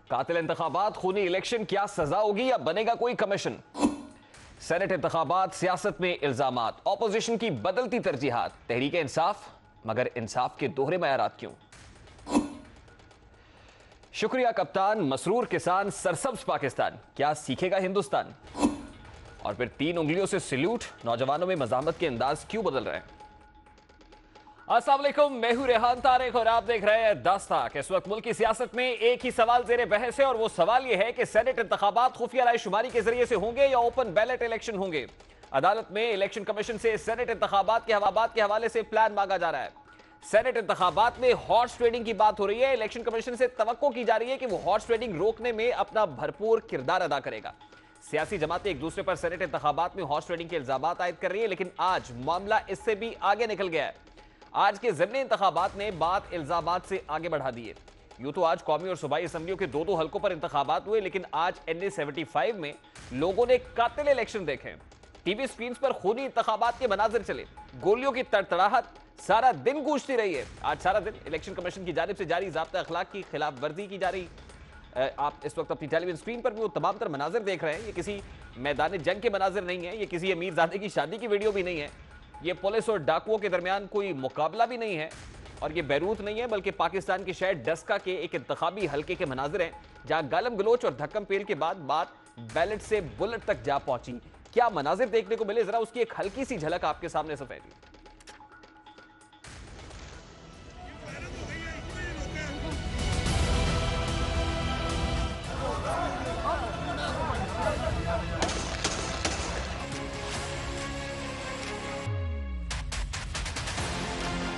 कातिल इंतखाबात, खूनी इलेक्शन, क्या सजा होगी या बनेगा कोई कमीशन? सेनेट इंतखाबात, सियासत में इल्जामात, ऑपोजिशन की बदलती तरजीहात, तहरीक इंसाफ, मगर इंसाफ के दोहरे मयारात क्यों? शुक्रिया कप्तान, मसरूर किसान, सरसब्ज पाकिस्तान, क्या सीखेगा हिंदुस्तान? और फिर 3 उंगलियों से सैल्यूट, नौजवानों में मज़ाहमत के अंदाज क्यों बदल रहे हैं? अस्सलाम वालेकुम, मैं हूं रेहान तारिक और आप देख रहे हैं दास्ताक। इस वक्त मुल्क की सियासत में एक ही सवाल जेरे बहस है और वो सवाल ये है कि सेनेट इंतखाबात खुफिया रायशुमारी के जरिए से होंगे या ओपन बैलेट इलेक्शन होंगे। अदालत में इलेक्शन कमीशन से सेनेट इंतखाबात के हवाले से प्लान मांगा जा रहा है। सेनेट इंतखाबात में हॉर्स ट्रेडिंग की बात हो रही है। इलेक्शन कमीशन से तवक्को की जा रही है कि वो हॉर्स ट्रेडिंग रोकने में अपना भरपूर किरदार अदा करेगा। सियासी जमातें एक दूसरे पर सेनेट इंतखाबात में हॉर्स ट्रेडिंग के इल्जामात आयद कर रही है, लेकिन आज मामला इससे भी आगे निकल गया है। आज के ज़िमनी इंतखाबात ने बात इल्जामात से आगे बढ़ा दी है। यूं तो आज कौमी और सूबाई असम्बलियों के 2-2 हलकों पर इंतखाबात हुए, लेकिन आज NA 75 में लोगों ने कातिल इलेक्शन देखे। टीवी स्क्रीन पर खूनी इंतखाबात के मनाजिर चले, गोलियों की तड़तड़ाहट सारा दिन गूंजती रही है। आज सारा दिन इलेक्शन कमीशन की जानिब से जारी ज़ाब्ता अखलाक की खिलाफ वर्जी की जा रही। आप इस वक्त अपनी टेलीविजन स्क्रीन पर भी वो तमाम तर मनाजिर देख रहे हैं। ये किसी मैदान जंग के मनाजिर नहीं है, ये किसी अमीरजादे की शादी की वीडियो भी नहीं है, ये पुलिस और डाकुओं के दरमियान कोई मुकाबला भी नहीं है, और ये बैरूत नहीं है, बल्कि पाकिस्तान के शहर डस्का के एक इंतखाबी हल्के के मनाजिर हैं, जहां गालम गलोच और धक्कम पेल के बाद बात बैलेट से बुलेट तक जा पहुंची। क्या मनाजिर देखने को मिले, जरा उसकी एक हल्की सी झलक आपके सामने सफेदी।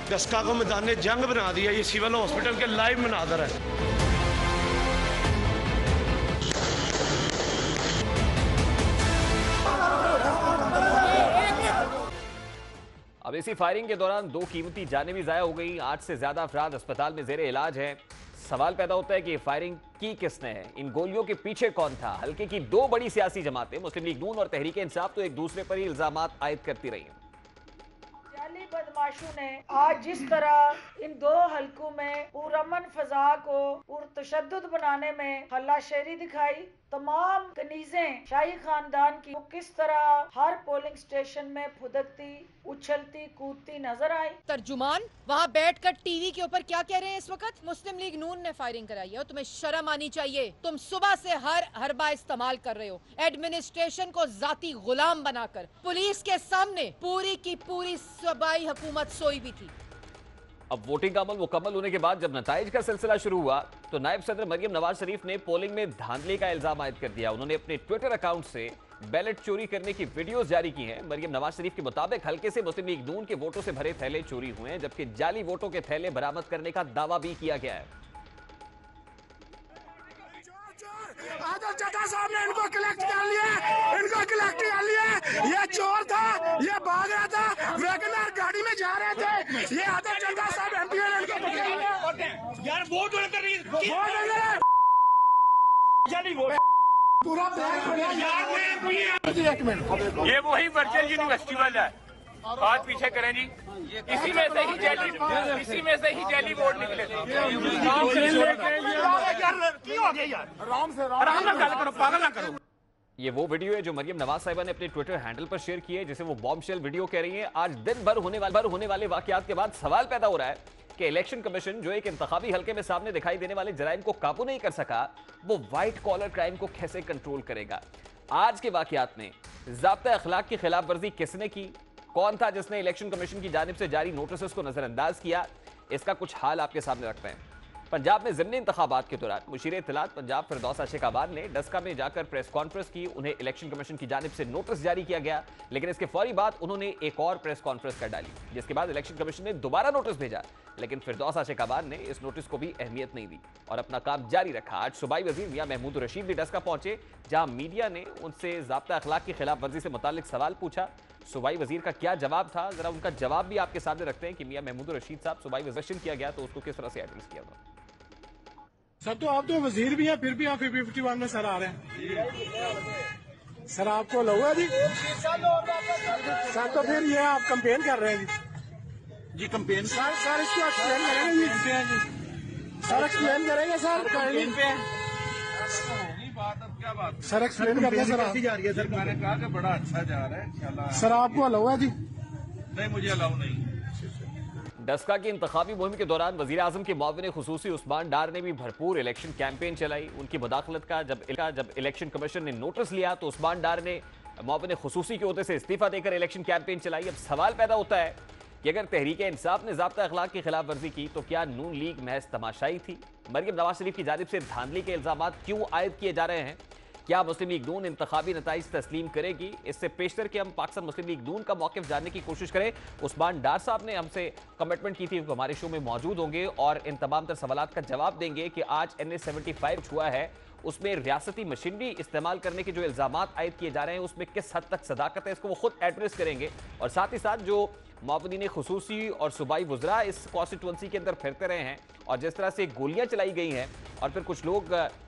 डस्का को मैदान जंग बना दिया, ये सिविल हॉस्पिटल के लाइव मनाजर है। अब इसी फायरिंग के दौरान 2 कीमती जानें भी ज़ाया हो गई। 8 से ज्यादा अफराद अस्पताल में जेरे इलाज हैं। सवाल पैदा होता है कि ये फायरिंग की किसने है, इन गोलियों के पीछे कौन था? हल्के की 2 बड़ी सियासी जमातें मुस्लिम लीग नून और तहरीक इंसाफ तो एक दूसरे पर ही इल्जामात आयद करती रही। बदमाशों ने आज जिस तरह इन 2 हलकों में पुरअमन फजा को पुरतशद्दुद बनाने में हल्लाशेरी दिखाई, तमाम कनीजें शाही खानदान की किस तरह हर पोलिंग स्टेशन में फुदकती, उछलती, कूदती नजर आई। तर्जुमान वहाँ बैठकर टीवी के ऊपर क्या कह रहे हैं इस वक्त? मुस्लिम लीग नून ने फायरिंग कराई है और तुम्हें शर्म आनी चाहिए। तुम सुबह से हर हरबा इस्तेमाल कर रहे हो, एडमिनिस्ट्रेशन को जाती गुलाम बनाकर। पुलिस के सामने पूरी की पूरी सूबाई हुकूमत सोई भी थी। अब वोटिंग का अमल मुकम्मल होने के बाद जब नताइज का सिलसिला शुरू हुआ तो नायब सदर मरियम नवाज शरीफ ने पोलिंग में धांधली का इल्जाम आयद कर दिया। उन्होंने अपने ट्विटर अकाउंट से बैलेट चोरी करने की वीडियोस जारी की हैं। मरियम नवाज शरीफ के मुताबिक हल्के से मुस्लिम लीग नून के वोटों से भरे थैले चोरी हुए हैं, जबकि जाली वोटों के थैले बरामद करने का दावा भी किया गया है। चड्ढा साहब ने इनको कलेक्ट कर लिया, ये चोर था, ये भाग रहा था, वैगनर गाड़ी में जा रहे थे, ये आदर चड्ढा साहब MP ने इनको पकड़ा। यार वोट कर रही पूरा एक मिनट, ये वही वर्चुअल यूनिवर्सिटी वाला है। बात पीछे करें जी, इसी में से ही जाली वोट निकले थे। पागल ना करो। ये वो वीडियो है जो मरियम नवाज साहिबा ने अपने ट्विटर हैंडल पर शेयर की है, जिसे वो बॉम्बशेल वीडियो कह रही हैं। आज दिन भर होने वाले वाकयात के बाद सवाल पैदा हो रहा है कि इलेक्शन कमीशन जो एक इंतखाबी हल्के में सामने दिखाई देने वाले जराइम को काबू नहीं कर सका, वो व्हाइट कॉलर क्राइम को कैसे कंट्रोल करेगा? आज के वाकयात में ज़ाब्ता अखलाक की खिलाफ वर्जी किसने की, कौन था जिसने इलेक्शन कमीशन की जानिब से जारी नोटिस को नजरअंदाज किया, इसका कुछ हाल आपके सामने रखते हैं। पंजाब में ज़िमनी इंतखाबात के दौरान मुशीर इत्तलात पंजाब फिरदौस आशिकाबाद ने डस्का में जाकर प्रेस कॉन्फ्रेंस की। उन्हें इलेक्शन कमीशन की जानिब से नोटिस जारी किया गया, लेकिन इसके फौरी बाद उन्होंने एक और प्रेस कॉन्फ्रेंस कर डाली, जिसके बाद इलेक्शन कमीशन ने दोबारा नोटिस भेजा, लेकिन फिरदौस आशिकाबाद ने इस नोटिस को भी अहमियत नहीं दी और अपना काम जारी रखा। आज सूबाई वजीर मियां महमूद रशीद भी डस्का पहुंचे, जहां मीडिया ने उनसे ज़ाब्ता अखलाक की खिलाफ वर्जी से मुतालिक सवाल पूछा। सूबाई वजीर का क्या जवाब था, जरा उनका जवाब भी आपके सामने रखते हैं कि मियां महमूद रशीद साहब सूबाई वजीर किया गया तो उसको किस तरह से एड्रेस किया था। सर तो आप तो वजीर भी हैं, फिर भी आप 51 में सर आ रहे हैं। सर आपको लगा जी, सर तो फिर ये आप कंपेन कर रहे हैं जी कंपेन सर इसको एक्सप्लेन करेंगे जी, सर एक्सप्लेन करेंगे सर, बात अब क्या बात सर एक्सप्लेन करते हैं सर आप। जा रही है सर, मैंने कहा कि बड़ा अच्छा जा रहा है इंशाल्लाह। सर आपको अलाउ है जी? नहीं, मुझे अलाउ नहीं। डस्का की इंतखाबी मुहिम के दौरान वजीर आजम के मुआविन खुसूसी उस्मान डार ने भी भरपूर इलेक्शन कैंपेन चलाई। उनकी मुदाखलत का जब इलेक्शन कमीशन ने नोटिस लिया तो उस्मान डार ने मुआविन खुसूसी के ओहदे से इस्तीफा देकर इलेक्शन कैंपेन चलाई। अब सवाल पैदा होता है कि अगर तहरीक इंसाफ ने ज़ाब्ता अखलाक की खिलाफ वर्जी की तो क्या नून लीग महज तमाशाई थी? मरियम नवाज शरीफ की जानिब से धांधली के इल्जाम क्यों आयद किए जा रहे हैं? क्या मुस्लिम लीग नून इंतखाबी नताइज तस्लीम करेगी? इससे पेशतर कि हम पाकिस्तान मुस्लिम लीग नून का मौक़िफ़ जानने की कोशिश करें। उस्मान डार साहब ने हमसे कमिटमेंट की थी कि हमारे शो में मौजूद होंगे और इन तमाम तर सवालात का जवाब देंगे कि आज NA-75 हुआ है, उसमें रियासती मशीनरी इस्तेमाल करने के जो इल्जामात आयद किए जा रहे हैं उसमें किस हद तक सदाकत है, इसको वो खुद एड्रेस करेंगे। और साथ ही साथ जो मुआविनीन खुसूसी और सूबाई वज़रा इस कॉन्स्टिट्यूंसी के अंदर फिरते रहे हैं और जिस तरह से गोलियां चलाई गई हैं और फिर कुछ लोग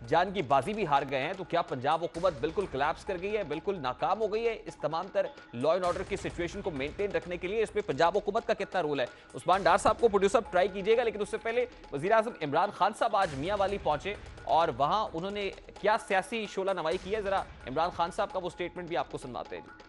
जान की बाजी भी हार गए हैं, तो क्या पंजाब हुकूमत बिल्कुल कोलैप्स कर गई है, बिल्कुल नाकाम हो गई है इस तमाम तर लॉ एंड ऑर्डर की सिचुएशन को मेंटेन रखने के लिए? इसमें पंजाब हुकूमत का कितना रोल है? उस्मान डार साहब को प्रोड्यूसर ट्राई कीजिएगा, लेकिन उससे पहले वज़ीर आज़म इमरान खान साहब आज मियाँ वाली पहुंचे और वहां उन्होंने क्या सियासी शोला नवाई की है, जरा इमरान खान साहब का वो स्टेटमेंट भी आपको सुनवाते हैं।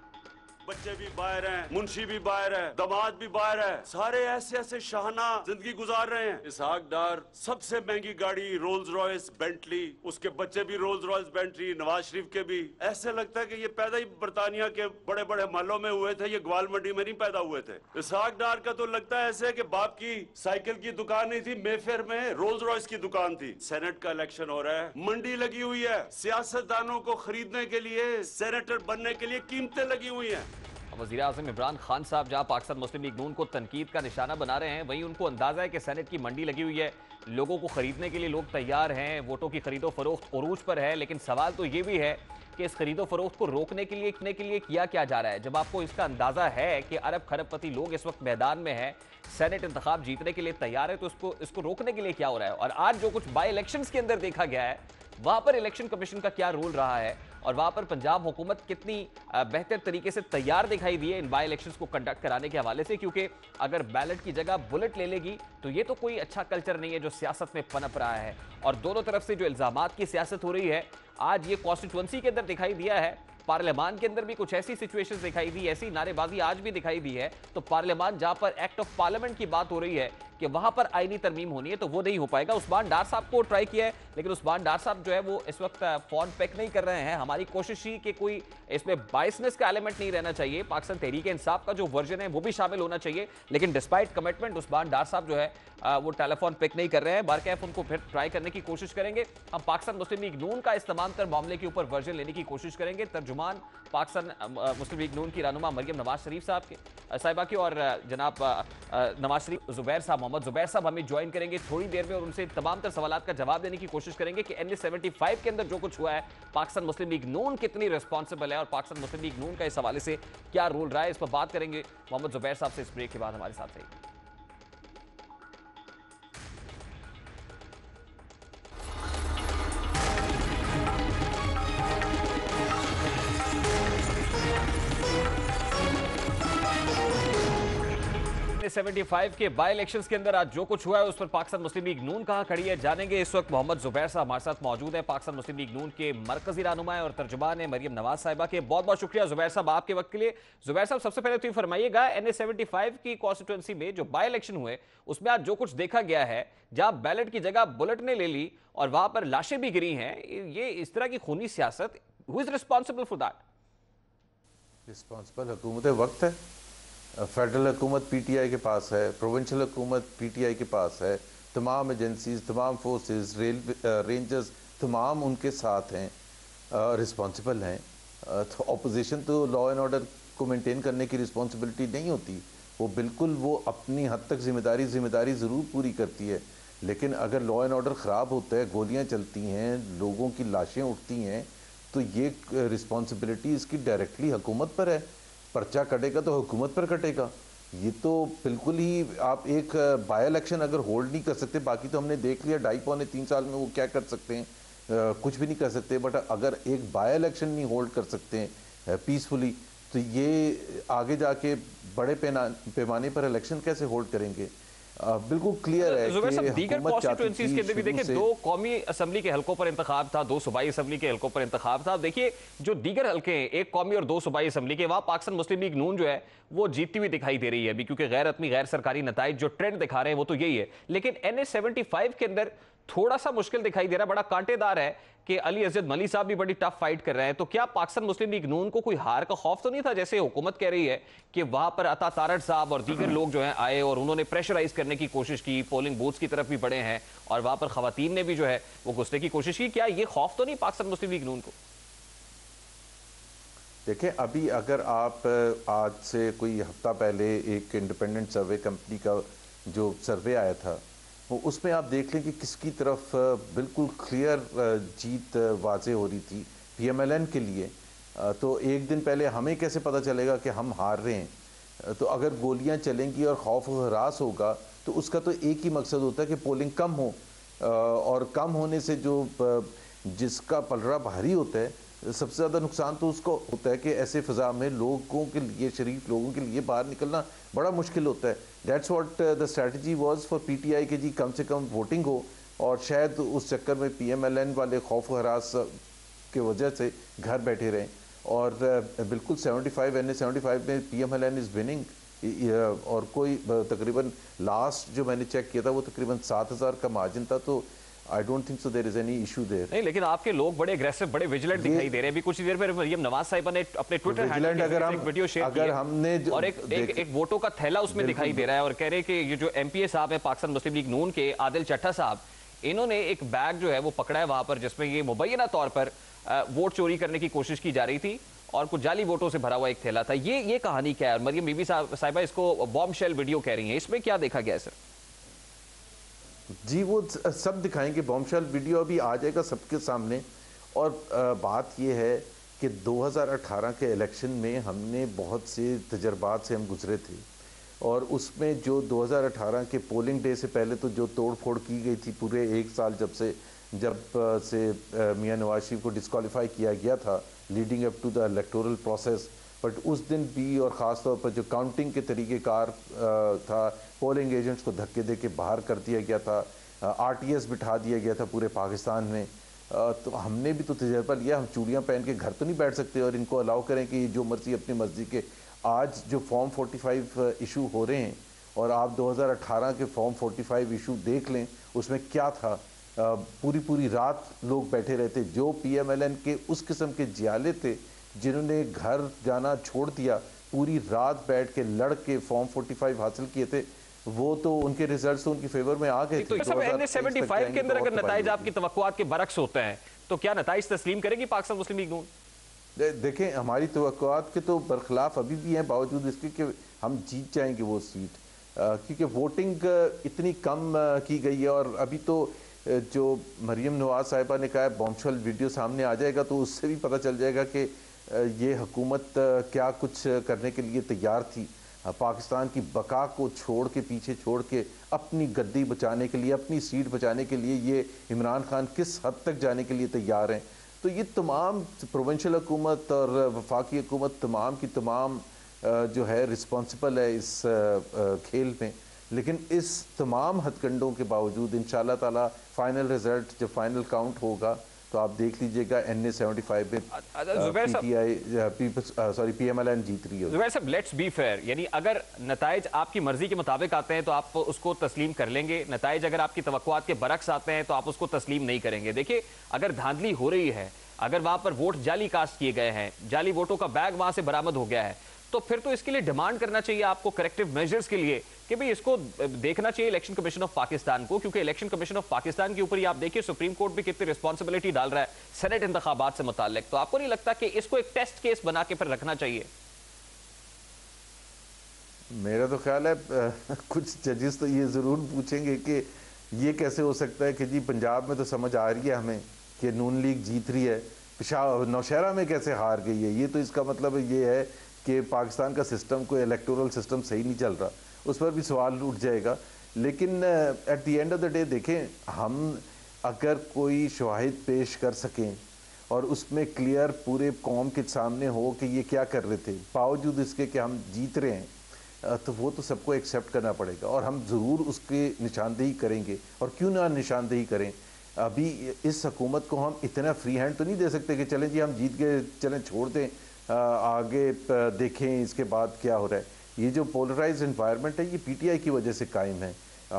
बच्चे भी बाहर हैं, मुंशी भी बाहर है, दामाद भी बाहर है, सारे ऐसे ऐसे शाहाना जिंदगी गुजार रहे हैं। इसहाक डार सबसे महंगी गाड़ी रोल्स रॉयस बेंटली, उसके बच्चे भी Rolls Royce Bentley, Nawaz Sharif के भी। ऐसे लगता है कि ये पैदा ही बरतानिया के बड़े बड़े महलों में हुए थे, ये ग्वाल मंडी में नहीं पैदा हुए थे। इसहाक डार का तो लगता है ऐसे कि बाप की साइकिल की दुकान नहीं थी, मेफेयर में रोल्स रॉयस की दुकान थी। सेनेट का इलेक्शन हो रहा है, मंडी लगी हुई है, सियासतदानों को खरीदने के लिए, सेनेटर बनने के लिए कीमतें लगी हुई हैं। वज़ीर आज़म इमरान खान साहब जहां पाकिस्तान मुस्लिम लीग नून को तनकीद का निशाना बना रहे हैं, वहीं उनको अंदाजा है कि सेनेट की मंडी लगी हुई है, लोगों को खरीदने के लिए लोग तैयार हैं, वोटों की खरीदो फरोख्त उरूज पर है। लेकिन सवाल तो ये भी है कि इस खरीदो फरोख्त को रोकने के लिए किया क्या जा रहा है? जब आपको इसका अंदाजा है कि अरब खरबपति लोग इस वक्त मैदान में हैं, सेनेट इंतखाब जीतने के लिए तैयार है, तो इसको रोकने के लिए क्या हो रहा है? और आज जो कुछ बाई इलेक्शंस के अंदर देखा गया है, वहां पर इलेक्शन कमीशन का क्या रोल रहा है और वहां पर पंजाब हुकूमत कितनी बेहतर तरीके से तैयार दिखाई दी है इन बाई इलेक्शंस को कंडक्ट कराने के हवाले से? क्योंकि अगर बैलेट की जगह बुलेट ले लेगी तो ये तो कोई अच्छा कल्चर नहीं है जो सियासत में पनप रहा है। और दोनों तरफ से जो इल्जामात की सियासत हो रही है, आज ये कॉन्स्टिट्यूंसी के अंदर दिखाई दिया है, पार्लियामान के अंदर भी कुछ ऐसी सिचुएशंस दिखाई दी, ऐसी नारेबाजी आज भी दिखाई दी है। तो पार्लियामान जहां पर एक्ट ऑफ पार्लियामेंट की बात हो रही है कि वहां पर आईनी तरमीम होनी है, तो वो नहीं हो पाएगा। उस्मान डार साहब को ट्राई किया है, लेकिन उस्मान डार साहब जो है वो इस वक्त फोन पैक नहीं कर रहे हैं। हमारी कोशिश ही कि कोई इसमें बाइसनेस का एलिमेंट नहीं रहना चाहिए, पाकिस्तान तहरीक इंसाफ का जो वर्जन है वो भी शामिल होना चाहिए। लेकिन डिस्पाइट कमिटमेंट उस्मान डार साहब जो है वो टेलीफोन पिक नहीं कर रहे हैं। बारकैफ उनको फिर ट्राई करने की कोशिश करेंगे। हम पाकिस्तान मुस्लिम लीग नून का इस तमाम तर मामले के ऊपर वर्जन लेने की कोशिश करेंगे। तर्जुमान पाकिस्तान मुस्लिम लीग नून की रहनुमा मरियम नवाज शरीफ साहब के साहिबा की और जनाब नवाज शरीफ जुबैर साहब, मोहम्मद जुबैर साहब हमें ज्वाइन करेंगे थोड़ी देर में और उनसे तमाम तर सवालात का जवाब देने की कोशिश करेंगे कि NA-75 के अंदर जो कुछ हुआ है, पाकिस्तान मुस्लिम लीग नून कितनी रिस्पॉन्सिबल है और पाकिस्तान मुस्लिम लीग नून का इस हवाले से क्या रोल रहा है, इस पर बात करेंगे मोहम्मद जुबैर साहब से इस ब्रेक के बाद। हमारे साथ रहिए। NA-75 के बाई इलेक्शंस के अंदर आज जो कुछ हुआ है उस पर पाकिस्तान मुस्लिम लीग नून कहां खड़ी है जानेंगे। इस वक्त मोहम्मद जुबैर साहब हमारे साथ मौजूद हैं, पाकिस्तान मुस्लिम लीग नून के मरकजी रहनुमा और तर्जुमान है मरियम नवाज साहिबा के। बहुत बहुत शुक्रिया जुबैर साहब आपके वक्त के लिए। जुबैर साहब सबसे पहले तो ये फरमाइएगा, NA-75 की कॉन्स्टिट्यूंसी में जो बाई इलेक्शन हुए उसमें आज जो कुछ देखा गया है, जहां बैलेट की जगह बुलेट ने ले ली और वहां पर लाशें भी गिरी हैं, ये इस तरह की खूनी सियासत, who is responsible for that? Responsible हुकूमत वक्त है। फेडरल हुकूमत PTI के पास है, प्रोविंशियल हुकूमत PTI के पास है, तमाम एजेंसीज, तमाम फोर्सेस, रेंजर्स तमाम उनके साथ हैं, रिस्पॉन्सिबल हैं। तो अपोजिशन तो लॉ एंड ऑर्डर को मेंटेन करने की रिस्पॉन्सिबिलिटी नहीं होती, वो बिल्कुल वो अपनी हद तक जिम्मेदारी ज़रूर पूरी करती है। लेकिन अगर लॉ एंड ऑर्डर ख़राब होता है, गोलियाँ चलती हैं, लोगों की लाशें उठती हैं, तो ये रिस्पॉन्सिबिलिटी इसकी डायरेक्टली हुकूमत पर है। पर्चा कटेगा तो हुकूमत पर कटेगा। ये तो बिल्कुल ही आप एक बाई इलेक्शन अगर होल्ड नहीं कर सकते, बाकी तो हमने देख लिया 2.5-3 साल में वो क्या कर सकते हैं, कुछ भी नहीं कर सकते। बट अगर एक बाई इलेक्शन नहीं होल्ड कर सकते हैं पीसफुली, तो ये आगे जाके बड़े पैमाने पर इलेक्शन कैसे होल्ड करेंगे? बिल्कुल क्लियर है जुबैर साहब, कि दीगर हुकूमत चाहती कॉन्स्टिट्यूएंसीज थी के अंदर भी शुरू देखिए से। 2 कौमी असेंबली के हलकों पर इंतखाब था, 2 सूबाई असेंबली के हलकों पर इंतखाब था। देखिए जो दीगर हलके हैं, 1 कौमी और 2 सूबाई असेंबली के, वहां पाकिस्तान मुस्लिम लीग नून जो है वो जीतती हुई दिखाई दे रही है अभी, क्योंकि गैर रत्मी गैर सरकारी नताइज जो ट्रेंड दिखा रहे हैं वो तो यही है। लेकिन NA-75 के अंदर थोड़ा सा मुश्किल दिखाई दे रहा है, बड़ा कांटेदार है कि अली अज़द मली साहब भी बड़ी टफ फाइट कर रहे हैं। तो क्या पाकिस्तान मुस्लिम लीग नून को कोई हार का खौफ तो नहीं था, जैसे हुकूमत कह रही है कि वहां पर अता तारड़ साहब और दीगर लोग जो हैं आए और उन्होंने प्रेशराइज करने की कोशिश की, पोलिंग बूथ्स की तरफ भी बढ़े हैं और वहां पर खवातीन ने भी जो है वो घुसने की कोशिश की। क्या ये खौफ तो नहीं पाकिस्तान मुस्लिम लीग नून को? देखें, अभी अगर आप आज से कोई हफ्ता पहले एक इंडिपेंडेंट सर्वे कंपनी का जो सर्वे आया था, वो उसमें आप देख लें कि किसकी तरफ बिल्कुल क्लियर जीत वाज़े हो रही थी PMLN के लिए। तो एक दिन पहले हमें कैसे पता चलेगा कि हम हार रहे हैं? तो अगर गोलियां चलेंगी और खौफ हरास होगा तो उसका तो एक ही मकसद होता है कि पोलिंग कम हो, और कम होने से जो जिसका पलड़ा भारी होता है, सबसे ज़्यादा नुकसान तो उसको होता है कि ऐसे फ़ज़ा में लोगों के लिए, शरीफ लोगों के लिए बाहर निकलना बड़ा मुश्किल होता है। That's what the strategy was for PTI कि जी कम से कम वोटिंग हो, और शायद उस चक्कर में PMLN वाले खौफ हरास के वजह से घर बैठे रहें। और बिल्कुल 75 NA-75 में PMLN इज़ विनिंग, और कोई तकरीबन लास्ट जो मैंने चेक किया था वो तकरीबन 7,000 का मार्जिन था। तो I don't think so there is any issue there. नहीं, लेकिन आपके लोग बड़े अग्रेसिव, बड़े विजिलेंट दिखाई दे रहे हैं। अभी कुछ ही देर में मरियम नवाज साहिबा ने अपने ट्विटर हैंडल पर एक वीडियो शेयर किया, हमने और एक वोटों का थैला उसमें दिखाई दे रहा है, और कह रहे हैं कि ये जो MPA साहब है पाकिस्तान मुस्लिम लीग नून के, आदिल चट्टा साहब, इन्होंने एक बैग जो है वो पकड़ा है वहां पर, जिसमें ये मुबैना तौर पर वोट चोरी करने की कोशिश की जा रही थी और कुछ जाली वोटों से भरा हुआ एक थैला था। ये कहानी क्या है? और मरियम बीबी साहिबा इसको बॉम्ब शेल वीडियो कह रही है, इसमें क्या देखा गया है सर? जी वो सब दिखाएंगे, बॉम्बशेल वीडियो अभी आ जाएगा सबके सामने। और बात यह है कि 2018 के इलेक्शन में हमने बहुत से तजर्बात से हम गुजरे थे, और उसमें जो 2018 के पोलिंग डे से पहले तो जो तोड़ फोड़ की गई थी पूरे एक साल, जब से मियां नवाज शरीफ को डिस्क्वालीफाई किया गया था leading up to the electoral process. But उस दिन भी, और ख़ास तौर पर जो काउंटिंग के तरीक़ेकार था, पोलिंग एजेंट्स को धक्के दे के बाहर कर दिया गया था, RTS बिठा दिया गया था पूरे पाकिस्तान में। तो हमने भी तो तजर्बा लिया, हम चूड़ियाँ पहन के घर तो नहीं बैठ सकते और इनको अलाउ करें कि जो मर्जी अपनी मर्जी के। आज जो फॉर्म 45 इशू हो रहे हैं, और आप 2018 के फॉर्म 45 इशू देख लें, उसमें क्या था? पूरी रात लोग बैठे रहते। जो PMLN के उस किस्म के जियाले थे जिन्होंने घर जाना छोड़ दिया, पूरी रात बैठ के लड़ के फॉर्म 45 हासिल किए थे, वो तो उनके रिजल्ट्स तो उनकी फेवर में आ गए थे। तो NA-75 के अंदर अगर नताइज आपकी तवक्कुआत के बरक्स होते हैं तो क्या नताइज तस्लीम करेगी पाकिस्तान मुस्लिम लीग नून? देखें, हमारी तवक्कुआत के तो बरखिलाफ अभी भी हैं, बावजूद इसके कि हम जीत जाएंगे वो सीट, क्योंकि वोटिंग इतनी कम की गई है। और अभी तो जो मरियम नवाज साहिबा ने कहा है बॉम्बशेल वीडियो सामने आ जाएगा, तो उससे भी पता चल जाएगा कि ये हुकूमत क्या कुछ करने के लिए तैयार थी। पाकिस्तान की बका को छोड़ के, पीछे छोड़ के, अपनी गद्दी बचाने के लिए, अपनी सीट बचाने के लिए ये इमरान खान किस हद तक जाने के लिए तैयार हैं। तो ये तमाम प्रोविंशियल हुकूमत और वफाकी हुकूमत तमाम की तमाम जो है रिस्पॉन्सिबल है इस खेल में। लेकिन इस तमाम हथकंडों के बावजूद इंशाल्लाह ताला फाइनल रिजल्ट जब फाइनल काउंट होगा तो आप देख लीजिएगा NA-75 में PMLN जीत रही है। जुबैर साहब, लेट्स बी फेयर, यानी अगर नताइज आपकी मर्जी के मुताबिक आते हैं तो आप उसको तस्लीम कर लेंगे, नताइज अगर आपकी तवक्कुआत के बरक्स आते हैं तो आप उसको तस्लीम नहीं करेंगे। देखिए, अगर धांधली हो रही है, अगर वहां पर वोट जाली कास्ट किए गए हैं, जाली वोटों का बैग वहां से बरामद हो गया है, तो फिर तो इसके लिए डिमांड करना चाहिए आपको करेक्टिव मेजर्स के लिए कि भाई इसको देखना चाहिए इलेक्शन कमीशन ऑफ पाकिस्तान को, क्योंकि इलेक्शन कमीशन ऑफ पाकिस्तान के ऊपर ही आप देखिए सुप्रीम कोर्ट भी कितनी रिस्पॉन्सिबिलिटी डाल रहा है सेनेट इंतखाबात से मुताल्लिक। तो आपको नहीं लगता कि इसको एक टेस्ट केस बना के फिर रखना चाहिए? मेरा तो ख्याल है कुछ जजेस तो ये ज़रूर पूछेंगे कि ये कैसे हो सकता है कि जी पंजाब में तो समझ आ रही है हमें कि नून लीग जीत रही है, नौशहरा में कैसे हार गई है? ये तो इसका मतलब ये है कि पाकिस्तान का सिस्टम, कोई इलेक्टोरल सिस्टम सही नहीं चल रहा, उस पर भी सवाल उठ जाएगा। लेकिन at the end of the day देखें, हम अगर कोई शवाहिद पेश कर सकें और उसमें क्लियर पूरे कौम के सामने हो कि ये क्या कर रहे थे, बावजूद इसके कि हम जीत रहे हैं, तो वो तो सबको एक्सेप्ट करना पड़ेगा और हम ज़रूर उसकी निशानदेही करेंगे। और क्यों ना निशानदेही करें, अभी इस हुकूमत को हम इतना फ्री हैंड तो नहीं दे सकते कि चलें जी हम जीत गए, चलें छोड़ दें, आगे देखें इसके बाद क्या हो रहा है। ये जो पोलराइज्ड एनवायरनमेंट है ये पीटीआई की वजह से कायम है।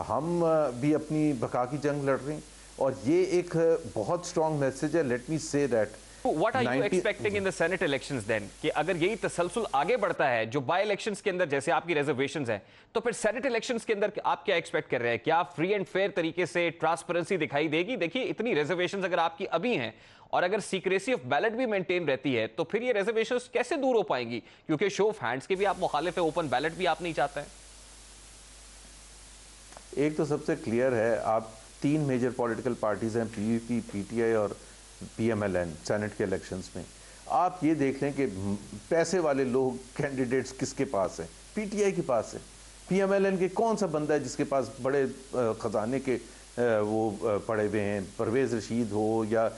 हम भी अपनी बका की जंग लड़ रहे हैं और ये एक बहुत स्ट्रॉन्ग मैसेज है। Let me say that What are you expecting in the Senate elections then? कि अगर यही तसलसल आगे बढ़ता है, जो बाय इलेक्शंस के अंदर जैसे आपकी रिजर्वेशंस हैं, तो फिर सेनेट इलेक्शंस के अंदर आप क्या एक्सपेक्ट कर रहे हैं? क्या फ्री एंड फेयर तरीके से ट्रांसपेरेंसी दिखाई देगी? देखिए इतनी रिजर्वेशंस अगर आपकी अभी हैं और अगर सीक्रेसी ऑफ बैलेट भी मेंटेन रहती है तो फिर ये रिजर्वेशंस कैसे दूर हो पाएंगी? क्योंकि शो ऑफ हैंड्स के भी आप मुखालिफ है, ओपन बैलेट भी आप नहीं चाहते हैं। एक तो सबसे क्लियर है, आप 3 मेजर पॉलिटिकल पार्टीज हैं, पीवीपी, पीटीआई और पीएमएलएन, सेनेट के इलेक्शंस में। आप ये देख लें कि पैसे वाले लोग कैंडिडेट्स किसके पास हैं? पीटीआई के पास है। पीएमएलएन के कौन सा बंदा है जिसके पास बड़े खजाने के वो पड़े हुए हैं? परवेज़ रशीद हो या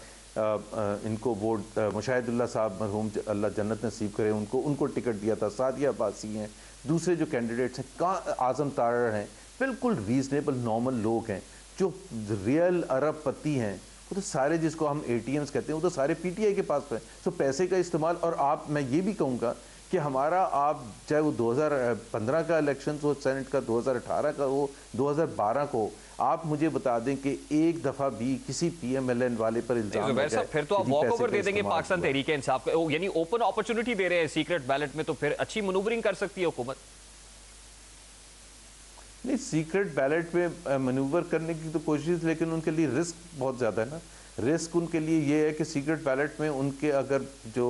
इनको वोट मुशाहिदुल्लाह साहब मरहूम अल्लाह जन्नत नसीब करे, उनको टिकट दिया था। सादिया अब्बासी हैं, दूसरे जो कैंडिडेट्स हैं, आज़म तारड़ हैं, बिल्कुल रीजनेबल नॉर्मल लोग हैं जो रियल अरबपति हैं। वो तो सारे जिसको हम एटीएम्स कहते हैं वो तो सारे पीटीआई के पास है। तो पैसे का इस्तेमाल, और आप, मैं ये भी कहूँगा कि हमारा, आप चाहे वो 2015 का इलेक्शन हो सेनेट का, 2018 का हो, 2012 को, आप मुझे बता दें कि एक दफ़ा भी किसी पीएमएलएन वाले पर इल्जाम है फिर तो आप वॉक ओवर दे देंगे पाकिस्तान तहरीक इंसाफ को, यानी ओपन अपॉर्चुनिटी दे रहे हैं सीक्रेट बैलेट में, तो फिर अच्छी मनूवरिंग कर सकती है हुकूमत। नहीं, सीक्रेट बैलेट में मनूवर करने की तो कोशिश, लेकिन उनके लिए रिस्क बहुत ज़्यादा है ना। रिस्क उनके लिए ये है कि सीक्रेट बैलेट में उनके अगर जो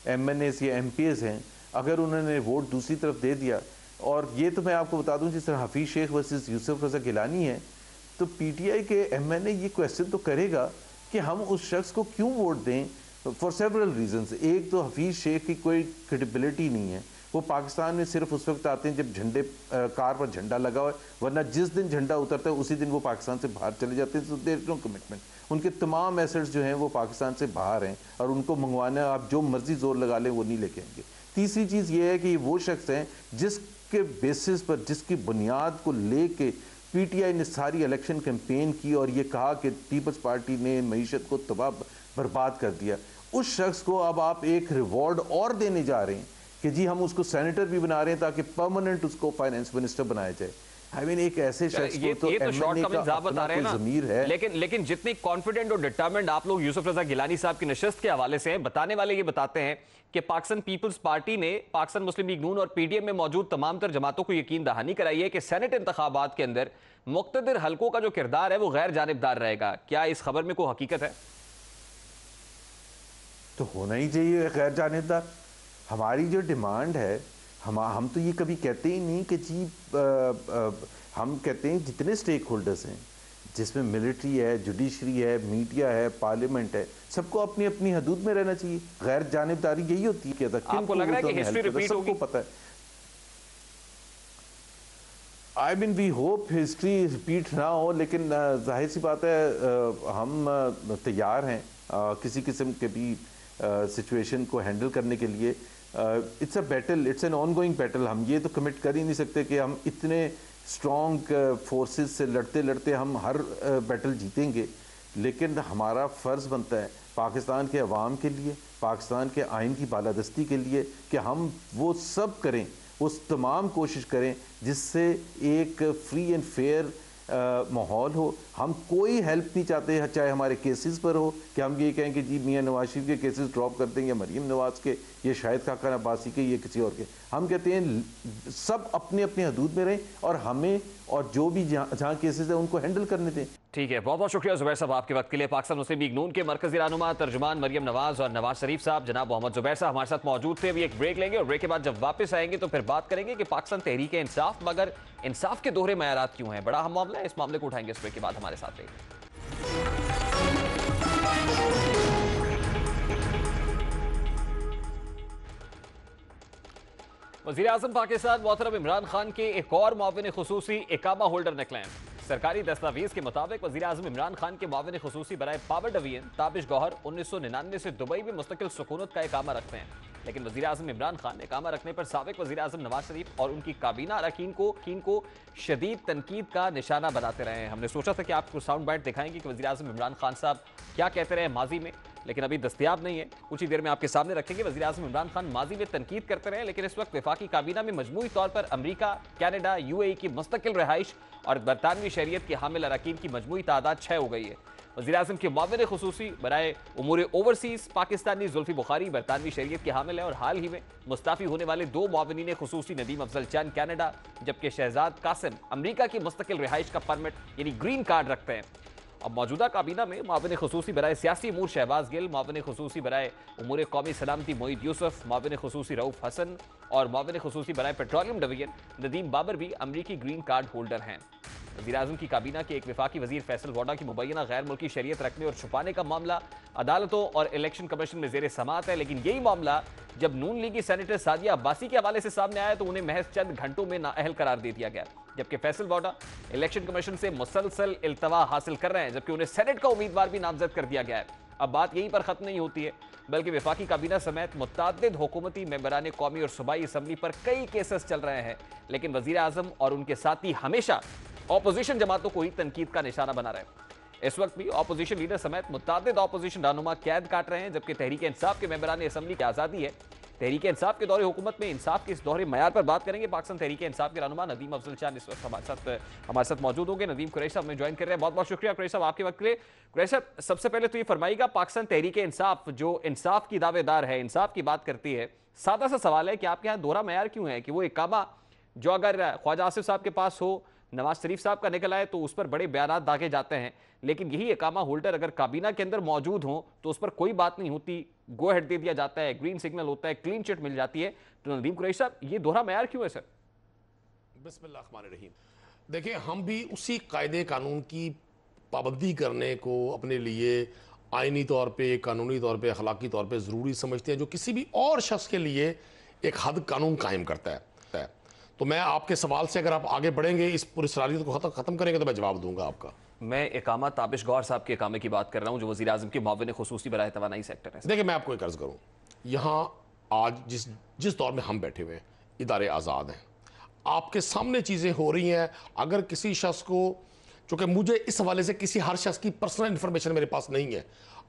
एमएनएस या एमपीएस हैं, अगर उन्होंने वोट दूसरी तरफ दे दिया, और ये तो मैं आपको बता दूं जिस तरह हफीज़ शेख वर्सेस यूसुफ रज़ा गिलानी है, तो पीटीआई के एमएनए ये क्वेश्चन तो करेगा कि हम उस शख्स को क्यों वोट दें, फॉर सेवरल रीजंस। एक तो हफीज़ शेख की कोई क्रेडिबिलिटी नहीं है, वो पाकिस्तान में सिर्फ उस वक्त आते हैं जब झंडे कार पर झंडा लगा हुआ है, वरना जिस दिन झंडा उतरता है उसी दिन वो पाकिस्तान से बाहर चले जाते हैं। तो देयर इज नो कमिटमेंट। उनके तमाम एसेट्स जो हैं वो पाकिस्तान से बाहर हैं और उनको मंगवाना, आप जो मर्जी जोर लगा लें, वो नहीं लेके आएंगे। तीसरी चीज़ ये है कि ये वो शख्स हैं जिसके बेसिस पर, जिसकी बुनियाद को ले के पीटीआई ने सारी इलेक्शन कैंपेन की और ये कहा कि पीपल्स पार्टी ने मईशत को तबाह बर्बाद कर दिया। उस शख्स को अब आप एक रिवॉर्ड और देने जा रहे हैं कि जी हम उसको सेनेटर भी बना रहे हैं ताकि परमानेंट उसको फाइनेंस मिनिस्टर बनाया जाए। आई मीन एक ऐसे शख्स को तो शॉर्ट का इंतजाम बता रहे हैं ना, ज़मीर है। लेकिन जितने कॉन्फिडेंट और डिटरमिन्ड आप लोग यूसुफ रजा गिलानी साहब की नशस्त के हवाले से हैं, बताने वाले ये बताते हैं कि पाकिस्तान पीपल्स पार्टी ने पाकिस्तान मुस्लिम लीग नून और पीडीएम में मौजूद तमाम तर जमातों को यकीन दहानी कराई है कि सेनेट इंतखाबात के अंदर मुक्तदिर हल्कों का जो किरदार है वो गैर जानिबदार रहेगा। क्या इस खबर में कोई हकीकत है? तो होना ही चाहिए गैर जानिबदार। हमारी जो डिमांड है, हम तो ये कभी कहते ही नहीं कि जी हम कहते हैं जितने स्टेक होल्डर्स हैं, जिसमें मिलिट्री है, जुडिशरी है, मीडिया है, पार्लियामेंट है, सबको अपनी अपनी हदूद में रहना चाहिए। गैर जानिबदारी यही होती है। आपको लग रहा है कि हिस्ट्री रिपीट होगी? सबको पता है। I mean we hope history repeat ना हो, लेकिन जाहिर सी बात है हम तैयार हैं किसी किस्म के भी सिचुएशन को हैंडल करने के लिए। It's a battle, it's an ongoing battle. हम ये तो कमिट कर ही नहीं सकते कि हम इतने स्ट्रॉन्ग फोर्सेस से लड़ते लड़ते हम हर बैटल जीतेंगे, लेकिन हमारा फ़र्ज़ बनता है पाकिस्तान के अवाम के लिए, पाकिस्तान के आइन की बालादस्ती के लिए कि हम वो सब करें, उस तमाम कोशिश करें जिससे एक फ्री एंड फेयर माहौल हो। हम कोई हेल्प नहीं चाहते, चाहे हमारे केसेस पर हो कि हम ये कहें कि जी मियां नवाज शरीफ के केसेस ड्रॉप कर दें या मरीम नवाज के, ये शाहिद खाकन अब्बासी के, ये किसी और के। हम कहते हैं सब अपने अपने हदूद में रहें और हमें और जो भी जहाँ केसेस है उनको हैंडल करने दें। ठीक है, बहुत बहुत शुक्रिया जुबैर साहब आपके वक्त के लिए। पाकिस्तान मुस्लिम लीग नून के मरकजी रहनुमा तर्जुमान मरियम नवाज और नवाज शरीफ साहब, जनाब मोहम्मद जुबैर साहब हमारे साथ मौजूद थे। अभी एक ब्रेक लेंगे और ब्रेक के बाद जब वापस आएंगे तो फिर बात करेंगे कि पाकिस्तान तहरीक इंसाफ मगर इंसाफ के दोहरे मयारात क्यों हैं। बड़ा अहम मामला है, इस मामले को उठाएंगे इस ब्रेक के बाद। हमारे साथ रहिए। वज़ीर आज़म पाकिस्तान मोहतरम इमरान खान के एक और मुआविन खुसूसी इकामा होल्डर निकले हैं। सरकारी दस्तावेज के मुताबिक वज़ीर आज़म इमरान खान के मुआविन खुसूसी बराए पावर डिवीजन ताबिश गौहर 1999 से दुबई में मुस्तकिल सुकूनत का इकामा रखते हैं, लेकिन वज़ीर आज़म इमरान खान इकामा रखने पर साबिक वज़ीर आज़म नवाज शरीफ और उनकी काबीना अरकान को शदीद तनकीद का निशाना बनाते रहे हैं। हमने सोचा था कि आपको साउंड बाइट दिखाएंगे कि वज़ीर आज़म इमरान खान साहब क्या कहते रहे माजी में, लेकिन अभी दस्तयाब नहीं है। कुछ ही देर में आपके सामने रखेंगे। वज़ीर आज़म इमरान खान माजी में तनकीद करते रहे, लेकिन इस वक्त वफाकी काबीना में मजमूई तौर पर अमरीका, कनाडा, UAE की मुस्तकिल रिहाइश और बरतानवी शरीयत के हामिल अरकान की मजमूई तादाद 6 हो गई है। वज़ीर आज़म के मुआविन खुसूसी बराए उमूर ओवरसीज़ पाकिस्तानी जुल्फी बुखारी बरतानवी शरीयत के हामिल है और हाल ही में मुस्ताफ़ी होने वाले 2 मुआविनीन खुसूसी नदीम अफजल चंद कनाडा जबकि शहजाद कासिम अमरीका की मुस्तकिल रिहाइश का परमिट यानी ग्रीन कार्ड रखते हैं। अब मौजूदा काबीना में मुआविन खुसूसी बराए सियासी अमूर शहबाज गिल, मुआविन खुसूसी बराए उमूर कौमी सलामती मोईद यूसुफ, मुआविन खुसूसी रऊफ हसन और मुआविन खुसूसी बराए पेट्रोलियम डिवीजन नदीम बाबर भी अमरीकी ग्रीन कार्ड होल्डर हैं। वज़ीर आज़म की काबीना के एक वफाकी वज़ीर फैसल वोडा की मुबैना गैर मुल्की शरीयत रखने और छुपाने का मामला अदालतों और इलेक्शन कमीशन में ज़ेर समाअत है, लेकिन यही मामला जब नून लीगी सेनेटर सादिया अब्बासी के हवाले से सामने आया तो उन्हें महज चंद घंटों में नाअहल करार दे दिया गया, जबकि फैसल वोडा इलेक्शन कमीशन से मुसलसल इल्तवा हासिल कर रहे हैं, जबकि उन्हें सेनेट का उम्मीदवार भी नामजद कर दिया गया है। अब बात यहीं पर खत्म नहीं होती है, बल्कि वफाकी काबीना समेत मुतअद्दिद हुकूमती मेंबरान कौमी और सूबाई असम्बली पर कई केसेस चल रहे हैं, लेकिन वज़ीर आज़म और उनके साथी हमेशा ऑपोजिशन जमातों को ही तनकीद का निशाना बना रहे हैं। इस वक्त भी ऑपोजिशन लीडर समेत मुतअद्दिद ऑपोजिशन रहनुमा कैद काट रहे हैं, जबकि तहरीक इंसाफ के मेंबरान असम्बली की आज़ादी है। तहरीक इंसाफ के दौरे हुकूमत में इंसाफ के इस दोहरे मयार पर बात करेंगे। पाकिस्तान तहरीक इंसाफ के रहनुमा नदीम अफजल चांद इस वक्त हमारे साथ मौजूद होंगे। नदीम कुरैशी साहब में ज्वाइन कर रहे हैं, बहुत बहुत शुक्रिया कुरैशी साहब आपके वक्त के लिए। कुरैशी साहब, सबसे पहले तो ये फरमाइएगा, पाकिस्तान तहरीक इंसाफ जो इंसाफ की दावेदार है, इंसाफ की बात करती है, सादा सा सवाल है कि आपके यहाँ दोहरा मयार क्यों है कि वो इकामा जो अगर ख्वाजा आसिफ साहब के पास हो, नवाज शरीफ साहब का निकल आए तो उस पर बड़े बयानात दागे जाते हैं, लेकिन यही इकामा होल्डर अगर काबीना के अंदर मौजूद हो तो उस पर कोई बात नहीं होती, गो हेड दे दिया जाता है, ग्रीन सिग्नल होता है, क्लीन चिट मिल जाती है। तो नदीम कुरैशी साहब, ये दोहरा मयार क्यों है सर? बिस्मिल्लाहिर्रहमानिर्रहीम। देखिए, हम भी उसी कायदे कानून की पाबंदी करने को अपने लिए आइनी तौर पर, कानूनी तौर पर, अखलाकी तौर पर ज़रूरी समझते हैं, जो किसी भी और शख्स के लिए एक हद कानून कायम करता है। तो मैं आपके सवाल से अगर आप आगे बढ़ेंगे, इस पूरी सलाहियत को ख़त्म करेंगे तो मैं जवाब दूंगा आपका। मैं इकामा ताबिश गौहर साहब के इकामे की बात कर रहा हूं जो वज़ीर आज़म के मुआविन खुसूसी बराए तवानाई सेक्टर है। देखिए, मैं आपको एक अर्ज़ करूँ, यहाँ आज जिस दौर में हम बैठे हुए हैं, इदारे आज़ाद हैं, आपके सामने चीज़ें हो रही हैं। अगर किसी शख्स को, चूँकि मुझे इस हवाले से किसी हर शख्स की पर्सनल इन्फॉर्मेशन मेरे पास नहीं है,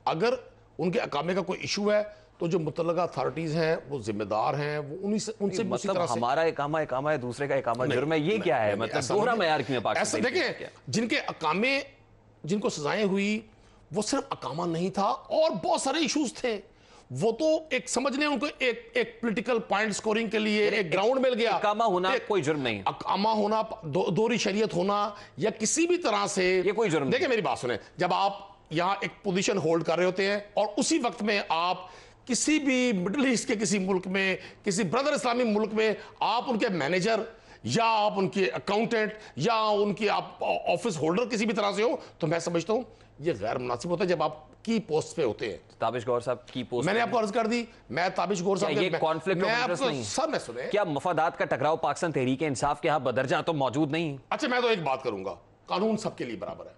अगर उनके अकामे का कोई इशू है तो जो मुतल्लका अथॉरिटीज़ हैं वो जिम्मेदार हैं, वो उनसे मतलब हमारा इकामा है, दूसरे का इकामा जुर्म है, ये क्या है? मतलब दोहरा मयार क्यों है पाकिस्तान? ऐसा देखिए, जिनके अकामे, जिनको सजाएं हुई, वो सिर्फ अकामा नहीं था और बहुत सारे इश्यूज थे। वो तो एक समझ लें, उनको एक पॉलिटिकल पॉइंट स्कोरिंग के लिए एक ग्राउंड मिल गया। अकामा होना कोई जुर्म नहीं, अकामा होना, दोहरी शरीयत होना या किसी भी तरह से ये कोई जुर्म। देखिए, मेरी बात सुने, जब आप यहाँ एक पोजीशन होल्ड कर रहे होते हैं और उसी वक्त में आप किसी भी मिडिल ईस्ट के किसी मुल्क में, किसी ब्रदर इस्लामिक मुल्क में आप उनके मैनेजर या आप उनके अकाउंटेंट या उनकी आप ऑफिस होल्डर किसी भी तरह से हो, तो मैं समझता हूं ये गैर मुनासिब होता है जब आप की पोस्ट पे होते हैं। ताबिश गौहर साहब की पोस्ट, मैंने आपको अर्ज कर दी, मैं ताबिश गौहर साहब, ये कॉन्फ्लिक्ट ऑफ इंटरेस्ट नहीं सब में सुने, क्या मफादात का टकराव पाकिस्तान तहरीक इंसाफ के यहाँ बदरजा तो मौजूद नहीं? अच्छा, मैं तो एक बात करूंगा, कानून सबके लिए बराबर है,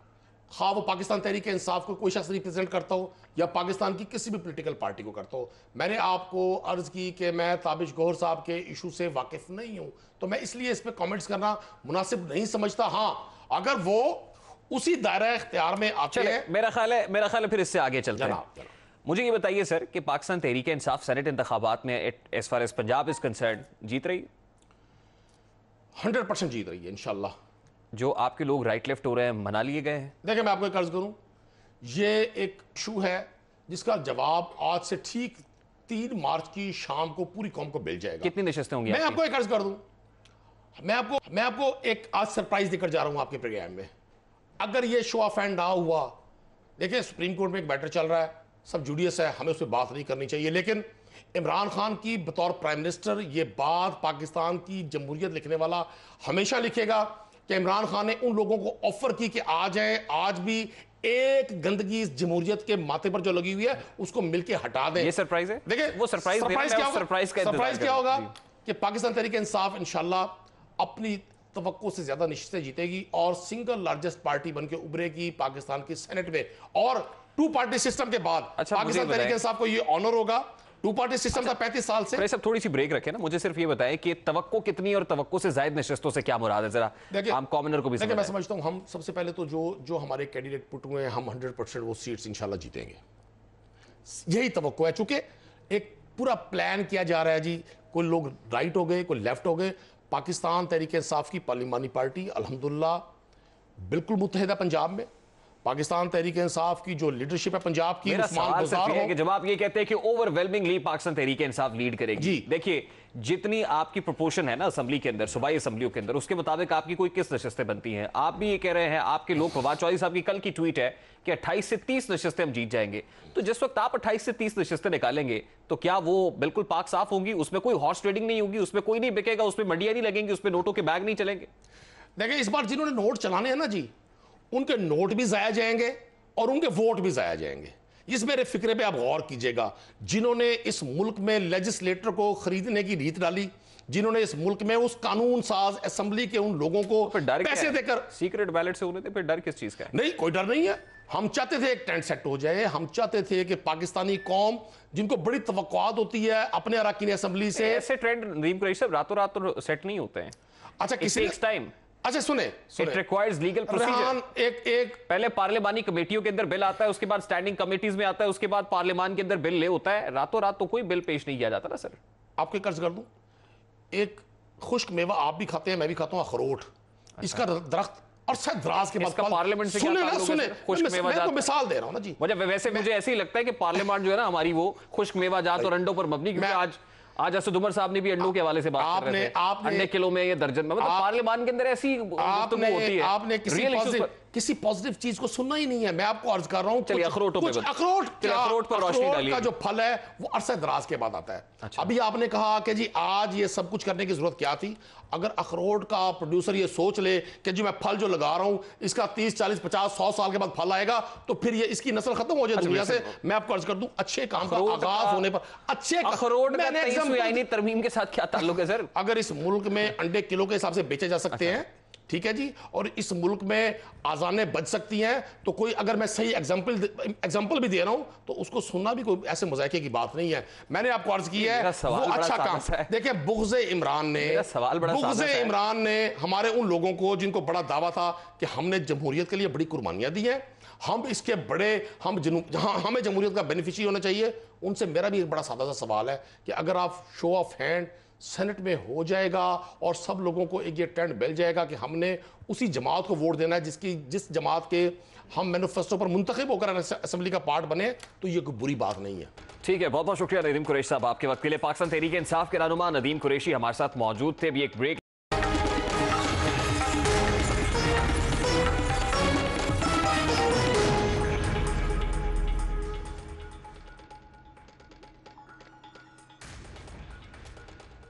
खा वो पाकिस्तान तहरीक इंसाफ को कोई शख्स रिप्रेजेंट करता हो या पाकिस्तान की किसी भी पॉलिटिकल पार्टी को करता हो। मैंने आपको अर्ज की कि मैं ताबिश गौहर साहब के इशू से वाकिफ नहीं हूं, तो मैं इसलिए इस पे कमेंट्स करना मुनासिब नहीं समझता। हाँ, अगर वो उसी दायरा इख्तियार में आते हैं, मेरा ख्याल है फिर इससे आगे चलते हैं। मुझे ये बताइए सर कि पाकिस्तान तहरीक इंसाफ सेनेट इंतखाबात में as far as Punjab is concern जीत रही? 100% जीत रही है इंशाल्लाह। जो आपके लोग राइट लेफ्ट हो रहे हैं मना लिए गए हैं? देखिए, मैं आपको एक अर्ज करूं, ये एक इशू है जिसका जवाब आज से ठीक 3 मार्च की शाम को पूरी कौम को मिल जाएगा। कितनी नशस्तें होंगी? मैं आपको एक अर्ज कर दूं, मैं आपको एक आज सरप्राइज देकर जा रहा हूं आपके प्रोग्राम में। अगर ये शो ऑफ हैंड ना हुआ, देखिए सुप्रीम कोर्ट में एक मैटर चल रहा है, सब जुडियस है, हमें उस पर बात नहीं करनी चाहिए, लेकिन इमरान खान की बतौर प्राइम मिनिस्टर ये बात पाकिस्तान की जमहूरियत लिखने वाला हमेशा लिखेगा कि इमरान खान ने उन लोगों को ऑफर की कि आ जाए, आज भी एक गंदगी इस जमहूरियत के माथे पर जो लगी हुई है उसको मिलके हटा दें। ये सरप्राइज है। देखिए, वो सरप्राइज क्या होगा कि पाकिस्तान तहरीक इंसाफ इंशाल्लाह अपनी तवक्को से ज्यादा नशिस्तें जीतेगी और सिंगल लार्जेस्ट पार्टी बनके उभरेगी पाकिस्तान की सेनेट में। और 2 पार्टी सिस्टम के बाद पाकिस्तान तहरीक इंसाफ को ये ऑनर होगा। 2 पार्टी सिस्टम था 35 साल से। सब थोड़ी सी ब्रेक रखें ना, मुझे सिर्फ ये बताएं कि तवक्को कितनी और तवक्को से ज्यादा नशिस्तों से क्या मुराद है, जरा आम कॉमनर को भी देखिए। मैं समझता हूं हम सबसे पहले तो जो हमारे कैंडिडेट पुट हुए हैं, हम 100% वो सीट्स इंशाल्लाह जीतेंगे, यही तवक्को है। चूंकि एक पूरा प्लान किया जा रहा है जी, कोई लोग राइट हो गए, कोई लेफ्ट हो गए। पाकिस्तान तहरीक इंसाफ की पार्लिमानी पार्टी अल्हम्दुलिल्लाह बिल्कुल मुत्तहिद है पंजाब में। पाकिस्तान तहरीक इंसाफ की जो लीडरशिप है पंजाब की, उस्मान गुजार हो, कि जब आप ये कहते हैं कि ओवरवेलमिंगली पाकिस्तान तहरीक इंसाफ लीड करेगी जी, देखिए जितनी आपकी प्रोपोर्शन है ना असेंबली के अंदर, सूबाई असेंबलियों के अंदर, उसके मुताबिक आपकी कोई किस नशिस्तें बनती हैं। आप भी ये कह रहे हैं, आपके लोग फवाद चौधरी साहब की कल की ट्वीट है कि 28 से 30 नशिस्तें हम जीत जाएंगे। तो जिस वक्त आप 28 से 30 नशिस्तें निकालेंगे तो क्या वो बिल्कुल पाक साफ होंगी? उसमें कोई हॉर्स ट्रेडिंग नहीं होगी, उसमें कोई नहीं बिकेगा, उसमें मंडियां नहीं लगेंगी, उसमें नोटों के बैग नहीं चलेंगे। देखिए इस बार जिन्होंने नोट चलाने हैं ना जी, उनके नोट भी जाया जाएंगे और उनके वोट भी जाया जाएंगे। इस मेरे फिक्रे पे आप गौर कीजिएगा। जिन्होंने इस मुल्क में लेजिस्लेटर को खरीदने की रीत डाली, जिन्होंने इस मुल्क में उस कानून साज असेंबली के उन लोगों को पैसे देकर सीक्रेट बैलेट से होने थे, फिर डर किस चीज का है? नहीं, कोई डर नहीं है। हम चाहते थे एक ट्रेंड सेट हो जाए, हम चाहते थे कि पाकिस्तानी कौम जिनको बड़ी तवक्कुआत होती है अपने अरकान असेंबली से, ऐसे ट्रेंड नदीम कुरैशी साहब रातों रात तो सेट नहीं होते हैं। अच्छा किसी टाइम, अच्छा सुने, इट रिक्वायर्स लीगल प्रोसीजर। एक पहले पार्लिमानी कमेटियों के अंदर बिल आता है, उसके बाद स्टैंडिंग कमेटीज में आता है, उसके बाद पार्लियामान के अंदर बिल ले होता है। रातों रात तो कोई बिल पेश नहीं किया जाता ना सर। आपके कर्ज कर दूं, एक खुश्क मेवा आप भी खाते हैं, मैं भी खाता हूं, अखरोट। इसका दरख्त और शायद द्रास के बाद पार्लियामेंट से मैं मिसाल दे रहा हूं ना जी। मुझे ऐसे ही लगता है कि पार्लियामेंट जो है ना हमारी, वो खुश्क मेवा जात और अंडों पर मबनी, क्योंकि आज असद उमर साहब ने भी अंडों के हवाले से बात कर रहे थे, अंडे किलो में या दर्जन में, मतलब पार्लियामान के अंदर ऐसी गुफ्तगू होती है। आपने किसी पॉजिटिव चीज को सुनना ही नहीं है। मैं आपको अर्ज कर रहा हूं, चलिए अखरोट पर रोशनी डालिए। का जो फल है वो अरसे दराज के बाद आता है। अच्छा। अभी आपने कहा कि जी आज ये सब कुछ करने की जरूरत क्या थी? अगर अखरोट का प्रोड्यूसर ये सोच ले कि जी मैं फल जो लगा रहा हूं इसका 30, 40, 50, 100 साल के बाद फल आएगा, तो फिर ये इसकी नस्ल खत्म हो जाए दुनिया से। मैं आपको अर्ज कर दूं, अच्छे काम का आगाज होने पर अच्छे अखरोट तरमीम के साथ क्या ताल्लुक है सर? अगर इस मुल्क में अंडे किलो के हिसाब से बेचे जा सकते हैं, ठीक है जी, और इस मुल्क में आजानें बच सकती हैं, तो कोई, अगर मैं सही एग्जांपल भी दे रहा हूं तो उसको सुनना भी कोई ऐसे मजाके की बात नहीं है। मैंने आपको अर्ज की है वो अच्छा काम। देखिए बुग़्ज़े इमरान ने हमारे उन लोगों को जिनको बड़ा दावा था कि हमने जमहूरियत के लिए बड़ी कुर्बानियां दी हैं, हम इसके बड़े, हमें जमहूरियत का बेनिफिशियरी होना चाहिए, उनसे मेरा भी एक बड़ा सादा सा सवाल है कि अगर आप शो ऑफ हैंड सेनेट में हो जाएगा और सब लोगों को एक ये ट्रेंड मिल जाएगा कि हमने उसी जमात को वोट देना है जिस जमात के हम मैनिफेस्टो पर मुंतखब होकर असेंबली का पार्ट बने, तो ये कोई बुरी बात नहीं है। ठीक है, बहुत बहुत शुक्रिया नदीम कुरैशी साहब आपके वक्त के लिए। पाकिस्तान तहरीक इंसाफ के रहनुमा नदीम कुरैशी हमारे साथ मौजूद थे। अभी एक ब्रेक।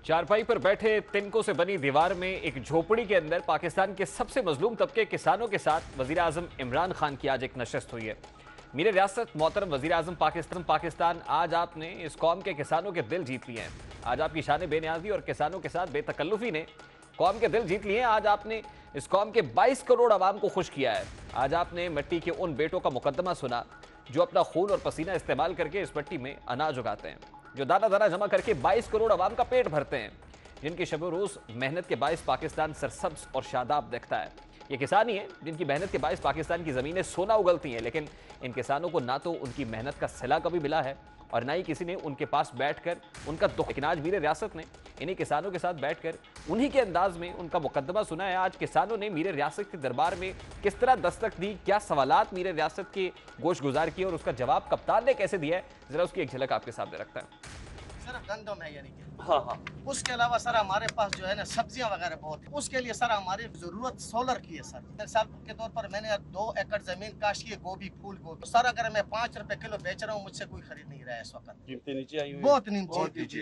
चारपाई पर बैठे तिनकों से बनी दीवार में एक झोपड़ी के अंदर पाकिस्तान के सबसे मजलूम तबके किसानों के साथ वजीर आजम इमरान खान की आज एक नशस्त हुई है। मीर रियासत मोहतरम वजीर आजम पाकिस्तान, आज आपने इस कौम के किसानों के दिल जीत लिए हैं। आज आपकी शान बेनियाजी और किसानों के साथ बेतकल्लुफी ने कौम के दिल जीत लिए हैं। आज आपने इस कौम के 22 करोड़ आवाम को खुश किया है। आज आपने मिट्टी के उन बेटों का मुकदमा सुना जो अपना खून और पसीना इस्तेमाल करके इस मिट्टी में अनाज उगाते हैं, जो दाना दाना जमा करके 22 करोड़ आवाम का पेट भरते हैं, जिनकी शब रोज़ मेहनत के बायस पाकिस्तान सरसब्ज और शादाब दिखता है। ये किसान ही हैं जिनकी मेहनत के बायस पाकिस्तान की ज़मीनें सोना उगलती हैं, लेकिन इन किसानों को ना तो उनकी मेहनत का सिला कभी मिला है और ना ही किसी ने उनके पास बैठकर उनका दुख। लेकिन आज मीर रियासत ने इन्हीं किसानों के साथ बैठकर उन्हीं के अंदाज में उनका मुकदमा सुना है। आज किसानों ने मीर रियासत के दरबार में किस तरह दस्तक दी, क्या सवालात मीर रियासत के गोश गुजार किए और उसका जवाब कप्तान ने कैसे दिया है, जरा उसकी एक झलक आपके सामने रखता है। सर गंदम है यानी कि हाँ, उसके अलावा सर हमारे पास जो है ना सब्जियां वगैरह बहुत है। उसके लिए सर हमारी जरूरत सोलर की है। सर मिसाल के तौर पर मैंने 2 एकड़ जमीन काश की है, गोभी, फूल गोभी। तो सर अगर मैं 5 रुपए किलो बेच रहा हूँ, मुझसे कोई खरीद नहीं रहा है इस वक्त। कीमतें नीचे आई हुई, बहुत नीचे।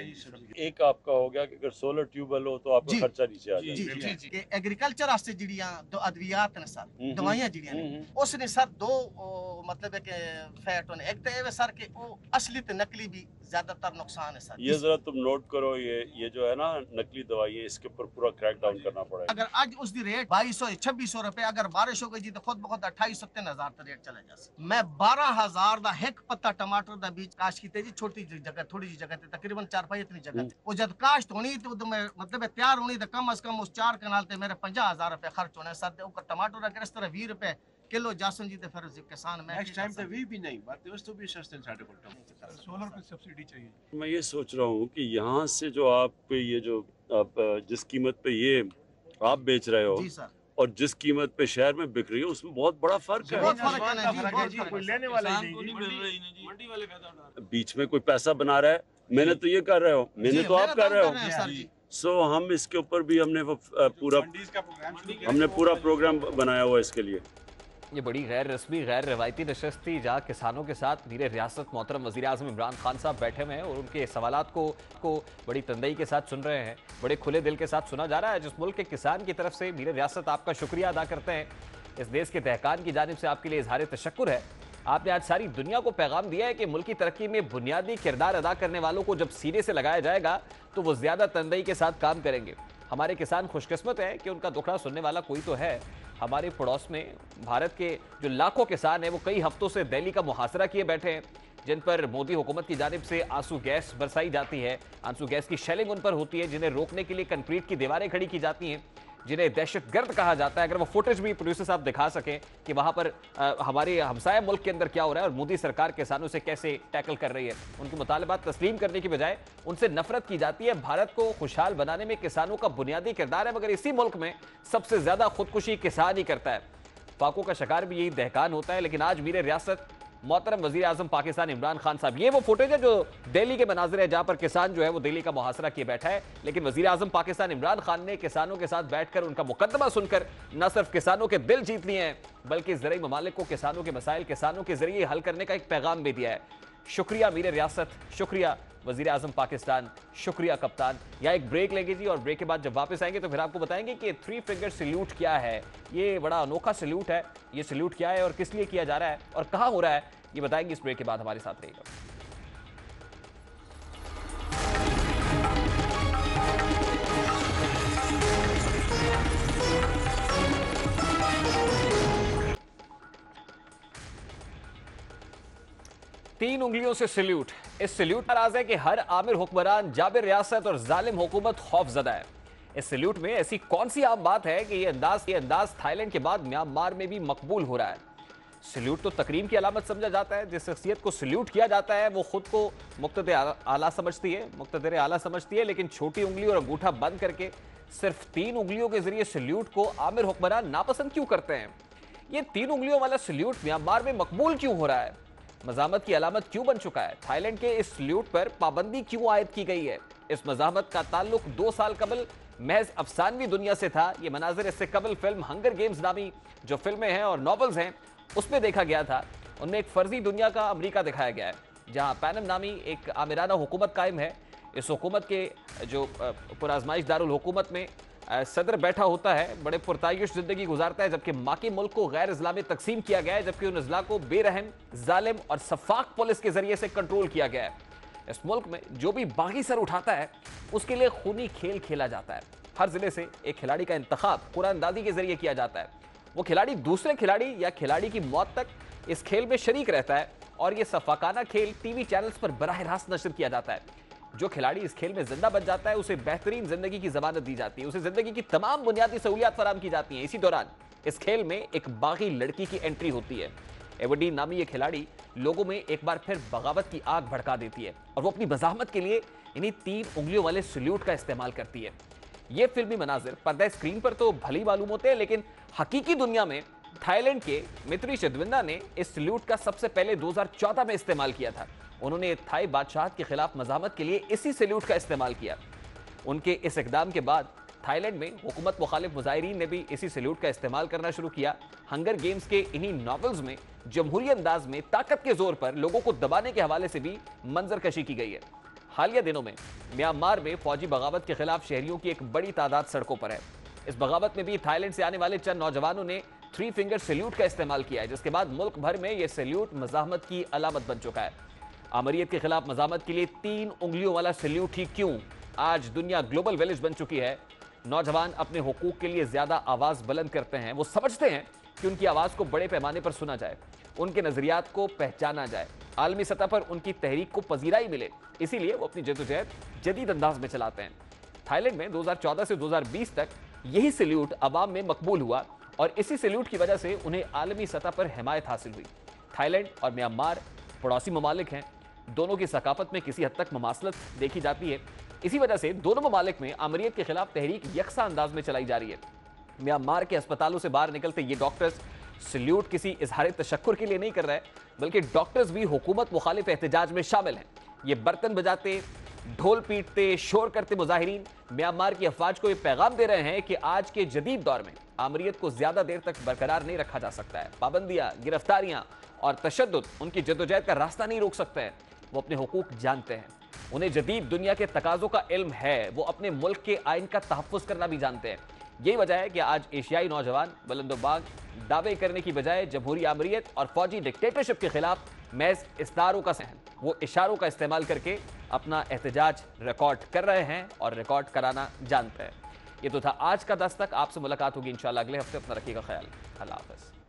एक आपका हो गया कि अगर सोलर ट्यूबवेल हो तो आपका खर्चा नीचे आ जाएगा। जी एग्रीकल्चर से जड़ियाँ तो अद्वियात ने सर, दवाइयाँ जड़ियाँ उसने सर 2 मतलब फैट होने एक तो सर के वो असली तो नकली भी ज्यादातर नुकसान है सर। ये जरा तुम नोट करो करो, ये जो है ना नकली दवाई, इसके ऊपर पूरा क्रैक डाउन करना पड़ेगा। अगर आज उसकी रेट 2200-2600 रुपए, अगर बारिश हो गई जी तो खुद बहुत 2800-3000 तक रेट चला जा सकता। मैं 12000 दा एक पत्ता टमाटर दा बीज काश की जी, छोटी जगह, थोड़ी जी जगह, तकरीबन 4-5 इतनी जगह वो जब काश्त होनी तो मैं मतलब तैयार होनी तो कम अज कम उस 4 कनाल ते मेरे 50,000 रुपए खर्च होने सर। टमाटर अगर इस तरह 20 रुपए किलो जासन जी तो फिर किसान में नेक्स्ट टाइम पे भी नहीं बात उस तो भी सस्ते साढ़े को सोलर पे सब्सिडी चाहिए। मैं ये सोच रहा हूँ कि यहाँ से जो आप ये जो आप जिस कीमत पे ये आप बेच रहे हो जी सर, और जिस कीमत पे शहर में बिक रही है उसमें बहुत बड़ा फर्क है। कोई लेने वाला ही नहीं, मंडी वाले पैदा बीच में कोई पैसा बना रहा है, मेहनत तो ये कर रहे हो, मेहनत तो आप कर रहे हो। सो हम इसके ऊपर भी हमने पूरा प्रोग्राम बनाया हुआ इसके लिए। ये बड़ी गैर रस्मी गैर रवायती नशस्त थी जहाँ किसानों के साथ मीर रियासत मोहतरम वज़ीर आज़म इमरान खान साहब बैठे हुए हैं और उनके सवालात को बड़ी तंदई के साथ सुन रहे हैं, बड़े खुले दिल के साथ सुना जा रहा है। जिस मुल्क के किसान की तरफ से मीर रियासत आपका शुक्रिया अदा करते हैं, इस देश के दहकान की जानिब से आपके लिए इजहार तशक्कुर है। आपने आज सारी दुनिया को पैगाम दिया है कि मुल्क की तरक्की में बुनियादी किरदार अदा करने वालों को जब सीने से लगाया जाएगा तो वो ज़्यादा तंदई के साथ काम करेंगे। हमारे किसान खुशकिस्मत हैं कि उनका दुखड़ा सुनने वाला कोई तो है। हमारे पड़ोस में भारत के जो लाखों किसान हैं वो कई हफ्तों से दिल्ली का मुहासरा किए बैठे हैं, जिन पर मोदी हुकूमत की जानिब से आंसू गैस बरसाई जाती है, आंसू गैस की शेलिंग उन पर होती है, जिन्हें रोकने के लिए कंक्रीट की दीवारें खड़ी की जाती हैं, जिन्हें दहशतगर्द कहा जाता है। अगर वो फुटेज भी प्रोड्यूसर साहब दिखा सकें कि वहाँ पर हमारे हमसाया मुल्क के अंदर क्या हो रहा है और मोदी सरकार किसानों से कैसे टैकल कर रही है, उनकी मुतालबात तस्लीम करने की बजाय उनसे नफरत की जाती है। भारत को खुशहाल बनाने में किसानों का बुनियादी किरदार है, मगर इसी मुल्क में सबसे ज़्यादा खुदकुशी किसान ही करता है। फाकों का शिकार भी यही दहकान होता है। लेकिन आज मीर रियासत मोहतरम वज़ीर आज़म पाकिस्तान इमरान खान साहब, ये वो फुटेज है जो दिल्ली के मनाजिर है जहां पर किसान जो है वो दिल्ली का मुहासरा किए बैठा है। लेकिन वज़ीर आज़म पाकिस्तान इमरान खान ने किसानों के साथ बैठकर उनका मुकदमा सुनकर न सिर्फ किसानों के दिल जीत लिए हैं बल्कि ज़राई ममालिक को किसानों के मसाइल किसानों के जरिए हल करने का एक पैगाम भी दिया है। शुक्रिया मीर रियासत, शुक्रिया वज़ीर आज़म पाकिस्तान, शुक्रिया कप्तान। यहाँ एक ब्रेक लेंगे जी और ब्रेक के बाद जब वापस आएंगे तो फिर आपको बताएंगे कि 3 फिंगर सल्यूट क्या है। ये बड़ा अनोखा सल्यूट है, ये सल्यूट क्या है और किस लिए किया जा रहा है और कहाँ हो रहा है, ये बताएंगे इस ब्रेक के बाद। हमारे साथ रहिएगा। तीन उंगलियों से सल्यूट। इस सल्यूट का राज है कि हर आमिर हुक्मरान, जाबिर रियासत और जालिम हुकूमत खौफजदा है। इस सल्यूट में ऐसी कौन सी आम बात है कि ये अंदाज थाईलैंड के बाद म्यांमार में भी मकबूल हो रहा है। सल्यूट तो तकरीम की अलामत समझा जाता है। जिस शख्सियत को सल्यूट किया जाता है वो खुद को मुक्तदर आला समझती है, लेकिन छोटी उंगली और अंगूठा बंद करके सिर्फ 3 उंगलियों के जरिए सल्यूट को आमिर हुक्मरान नापसंद क्यों करते हैं? ये 3 उंगलियों वाला सल्यूट म्यांमार में मकबूल क्यों हो रहा है? मज़ामत की अलामत क्यों बन चुका है? थाईलैंड के इस सल्यूट पर पाबंदी क्यों आयद की गई है? इस मज़ामत का ताल्लुक 2 साल कबल महज अफसानवी दुनिया से था। ये मनाजिर इससे कबल फिल्म हंगर गेम्स नामी जो फिल्में हैं और नॉवेल्स हैं उसमें देखा गया था। उनमें एक फर्जी दुनिया का अमेरिका दिखाया गया है जहां पैनम नामी एक आमिराना हुकूमत कायम है। इस हुकूमत के जो पुराजमाइश दारुल हुकूमत में सदर बैठा होता है, बड़े पुरतायुश जिंदगी गुजारता है, जबकि बाकी मुल्क को गैर इस्लामी तकसीम किया गया है, जबकि उन अजला को बेरहम, जालिम और सफाक पुलिस के जरिए से कंट्रोल किया गया है। इस मुल्क में जो भी बागी सर उठाता है उसके लिए खूनी खेल खेला जाता है। हर जिले से एक खिलाड़ी का इंतखाब कुरानदादी के जरिए किया जाता है। वो खिलाड़ी दूसरे खिलाड़ी या खिलाड़ी की मौत तक इस खेल में शरीक रहता है और ये सफाकाना खेल टीवी चैनल्स पर बराह रास्त नशर किया जाता है। जो खिलाड़ी इस खेल में जिंदा बच जाता है उसे बेहतरीन जिंदगी की जमानत दी जाती है, उसे जिंदगी की तमाम बुनियादी सहूलियात फराहम की जाती हैं। इसी दौरान इस खेल में एक बागी लड़की की एंट्री होती है। एवरडीन नामी ये खिलाड़ी लोगों में एक बार फिर बगावत की आग भड़का देती है और वो अपनी मज़ाहमत के लिए इन्हीं 3 उंगलियों वाले सल्यूट का इस्तेमाल करती है। ये फिल्मी मनाजिर पर्दा स्क्रीन पर तो भली मालूम होते हैं, लेकिन हकीकी दुनिया में थाईलैंड के मित्री शिदविंदा ने इस सल्यूट का सबसे पहले 2014 में इस्तेमाल किया था। उन्होंने थाई बादशाह के खिलाफ मज़ामत के लिए इसी सल्यूट का इस्तेमाल किया। उनके इस इकदाम के बाद थाईलैंड में हुकूमत मुखालिफ मुजाहिरीन ने भी इसी सल्यूट का इस्तेमाल करना शुरू किया। हंगर गेम्स के इन्हीं नॉवेल्स में जमहूरी अंदाज में ताकत के जोर पर लोगों को दबाने के हवाले से भी मंजर कशी की गई है। हालिया दिनों में म्यांमार में फौजी बगावत के खिलाफ शहरियों की एक बड़ी तादाद सड़कों पर है। इस बगावत में भी थाईलैंड से आने वाले चंद नौजवानों ने 3 फिंगर सल्यूट का इस्तेमाल किया है, जिसके बाद मुल्क भर में यह सल्यूट मज़ाहमत की अलामत बन चुका है। आमरीत के खिलाफ मज़ामत के लिए 3 उंगलियों वाला सल्यूट ही क्यों? आज दुनिया ग्लोबल विलेज बन चुकी है। नौजवान अपने हुकूक के लिए ज्यादा आवाज बुलंद करते हैं। वो समझते हैं कि उनकी आवाज को बड़े पैमाने पर सुना जाए, उनके नजरियात को पहचाना जाए, आलमी सतह पर उनकी तहरीक को पजीराई मिले। इसीलिए वो अपनी जद्दोजहद जदीद अंदाज में चलाते हैं। थाईलैंड में 2014 से 2020 तक यही सैल्यूट अवाम में मकबूल हुआ और इसी सैल्यूट की वजह से उन्हें आलमी सतह पर हिमायत हासिल हुई। थाईलैंड और म्यांमार पड़ोसी ममालिक हैं। दोनों की सकाफत में किसी हद तक ममासलत देखी जाती है। इसी वजह से दोनों ममालिक में आमरीत के खिलाफ तहरीक यकसा अंदाज में चलाई जा रही है। म्यांमार के अस्पतालों से बाहर निकलते ये डॉक्टर्स सैल्यूट किसी इजहार तशक्कुर के लिए नहीं कर रहे, बल्कि डॉक्टर्स भी हुकूमत मुखालिफ एहतजाज में शामिल हैं। ये बर्तन बजाते, ढोल पीटते, शोर करते मुजाहिरीन म्यांमार की अफवाज को ये पैगाम दे रहे हैं कि आज के जदीद दौर में आमरीत को ज्यादा देर तक बरकरार नहीं रखा जा सकता है। पाबंदियां, गिरफ्तारियां और तशद्दुद उनकी जद्दोजहद का रास्ता नहीं रोक सकते हैं। वो अपने हुकूक जानते हैं, उन्हें जदीद दुनिया के तकाजों का इल्म है। वो अपने मुल्क के आइन का तहफ़्फ़ुज़ करना भी जानते हैं। यही वजह है कि आज एशियाई नौजवान बुलंदोबाग दावे करने की बजाय जमहूरी आमरीत और फौजी डिक्टेटरशिप के खिलाफ महज इस्तारों का सहन, वो इशारों का इस्तेमाल करके अपना एहतजाज रिकॉर्ड कर रहे हैं और रिकॉर्ड कराना जानते हैं। ये तो था आज का दस्तक। आपसे मुलाकात होगी इंशाल्लाह अगले हफ्ते। अपना रखिएगा ख्याल। अल्लाह हाफ़िज़।